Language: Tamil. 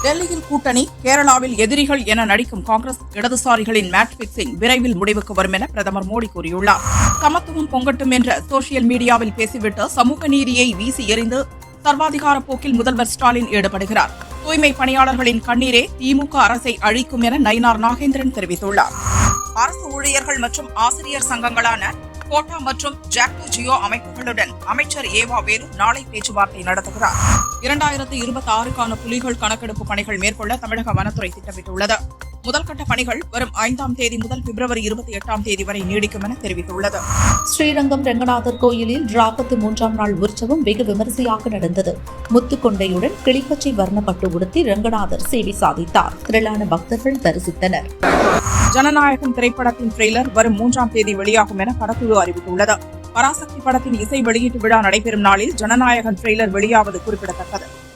டெல்லியில் கூட்டணி, கேரளாவில் எதிரிகள் என நடிக்கும் காங்கிரஸ் இடதுசாரிகளின் மேட்ச் பிக்சிங் விரைவில் முடிவுக்கு வரும் என பிரதமர் மோடி கூறியுள்ளார். சமத்துவம் பொங்கட்டும் என்ற சோசியல் மீடியாவில் பேசிவிட்டு சமூக நீதியை வீசி எறிந்து சர்வாதிகார போக்கில் முதல்வர் ஸ்டாலின் ஈடுபடுகிறார். தூய்மை பணியாளர்களின் கண்ணீரே திமுக அரசை அழிக்கும் என நயினார் நாகேந்திரன் தெரிவித்துள்ளார். அரசு ஊழியர்கள் மற்றும் ஆசிரியர் சங்கங்களான கோட்டா மற்றும் ஜாக்டோ ஜியோ அமைப்புகளுடன் அமைச்சர் ஏவா வேலு நாளை பேச்சுவார்த்தை நடத்துகிறார். 2026க்கான புலிகள் கணக்கெடுப்பு பணிகள் மேற்கொள்ள தமிழக வனத்துறை திட்டமிட்டுள்ளது. முதல்கட்ட பணிகள் வரும் 5ஆம் தேதி முதல் பிப்ரவரி 28ஆம் தேதி வரை நீடிக்கும் என தெரிவித்துள்ளது. ஸ்ரீரங்கம் ரங்கநாதர் கோயிலில் 43ஆம் நாள் உற்சவம் வெகு விமரிசையாக நடந்தது. முத்துக்கொண்டையுடன் கிளிப்பச்சை வர்ணப்பட்டு உடுத்தி ரங்கநாதர் சேவை சாதித்தார். திரளான பக்தர்கள் தரிசித்தனர். ஜனநாயகம் திரைப்படத்தின் ட்ரெய்லர் வரும் 3ஆம் தேதி வெளியாகும் என படக்குழு அறிவித்துள்ளது. பராசக்தி படத்தின் இசை வெளியீட்டு விழா நடைபெறும் நாளில் ஜனநாயகம் ட்ரெய்லர் வெளியாவது குறிப்பிடத்தக்கது.